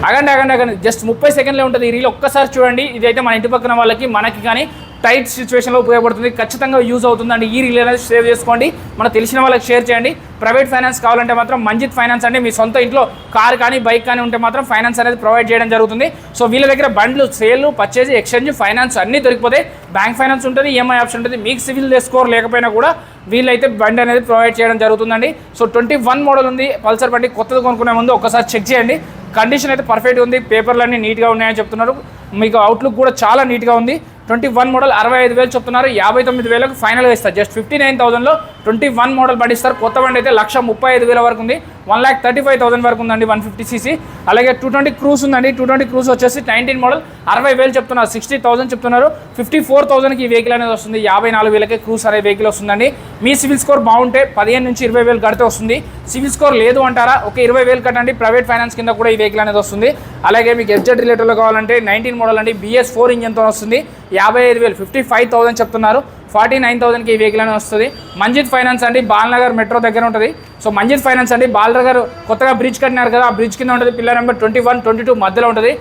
అగండి just 30 సెకండ్లే ఉంటుంది ఈ reel. ఒక్కసారి చూడండి. ఇదైతే మన ఇంటి పక్కన వాళ్ళకి మనకి కానీ టైట్ సిచ్యువేషన్లో ఉపయోగపడుతుంది. ఖచ్చితంగా యూజ్ అవుతుందండి. ఈ రీల్ అనేది సేవ్ చేసుకోండి, మన తెలిసిన వాళ్ళకి షేర్ చేయండి. ప్రైవేట్ ఫైనాన్స్ కావాలంటే మాత్రం మంజిత్ ఫైనాన్స్ అండి. మీ సొంత ఇంట్లో కార్ కానీ బైక్ కానీ ఉంటే మాత్రం ఫైనాన్స్ అనేది ప్రొవైడ్ చేయడం జరుగుతుంది. సో వీళ్ళ దగ్గర బండ్లు సేల్, పర్చేజ్, ఎక్స్చేంజ్, ఫైనాన్స్ అన్నీ దొరికిపోతాయి. బ్యాంక్ ఫైనాన్స్ ఉంటుంది, ఈఎంఐ ఆప్షన్ ఉంటుంది. మీకు సివిల్ స్కోర్ లేకపోయినా కూడా వీళ్ళైతే బండి అనేది ప్రొవైడ్ చేయడం జరుగుతుందండి. సో 21 మోడల్ ఉంది పల్సర్ బండి. కొత్తది కొనుక్కునే ముందు ఒకసారి చెక్ చేయండి. కండిషన్ అయితే పర్ఫెక్ట్గా ఉంది, పేపర్లు అన్నీ నీట్గా ఉన్నాయని చెప్తున్నారు. మీకు అవుట్లుక్ కూడా చాలా నీట్గా ఉంది. 21 మోడల్ 65,000 చెప్తున్నారు. 59,000కు ఫైనల్గా ఇస్తారు. జస్ట్ 59,000లో 21 మోడల్ బండి ఇస్తారు. కొత్త బండి అయితే 1,35,000 వరకు ఉంది. 1,35,000 వరకు ఉందండి 150cc. అలాగే 220 క్రూస్ ఉందండి. 220 క్రూస్ వచ్చేసి 19 మోడల్ 60,000 చెప్తున్నారు. 60,000 చెప్తున్నారు. 54,000కి ఈ వెహికల్ అనేది వస్తుంది. 54,000కే క్రూస్ అనే వెహికల్ వస్తుందండి. మీ సివిల్ స్కోర్ బాగుంటే 15 నుంచి 20,000 కడితే వస్తుంది. సివిల్ స్కోర్ లేదు అంటారా, ఒక 20,000 కట్టండి. ప్రైవేట్ ఫైనాన్స్ కింద కూడా ఈ వెహికల్ అనేది వస్తుంది. అలాగే మీకు ఎఫ్జెడ్ రిలేటెడ్లో కావాలంటే 19 మోడల్ అండి, BS4 ఇంజన్తో వస్తుంది. 55,000 55,000 చెప్తున్నారు. 49,000కి ఈ వెహికల్ అనేది వస్తుంది. మంజిత్ ఫైనాన్స్ అండి, బాలనగర్ మెట్రో దగ్గర ఉంటుంది. సో మంజిత్ ఫైనాన్స్ అండి, బాలనగర్ కొత్తగా బ్రిడ్జ్ కట్టినారు కదా, ఆ బ్రిడ్జ్ కింద ఉంటుంది. పిల్లర్ నెంబర్ 21, 22 మధ్యలో ఉంటుంది.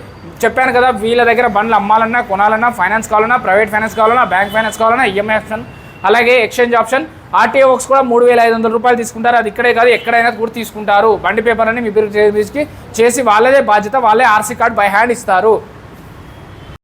చెప్పాను కదా, వీళ్ళ దగ్గర బండ్లు అమ్మాలన్నా, కొనాలన్నా, ఫైనాన్స్ కావాలన్నా, ప్రైవేట్ ఫైనాన్స్ కావాలన్నా, బ్యాంక్ ఫైనాన్స్ కావాలన్నా, ఈఎంఐ ఆప్షన్, అలాగే ఎక్స్చేంజ్ ఆప్షన్, ఆర్టీఓ వర్క్స్ కూడా 3,500 రూపాయలు తీసుకుంటారు. అది ఇక్కడే కాదు ఎక్కడైనా కూడా తీసుకుంటారు. బండి పేపర్ అని మీ పేరుకి చేసి వాళ్ళదే బాధ్యత, వాళ్ళే ఆర్సీ కార్డ్ బై హ్యాండ్ ఇస్తారు.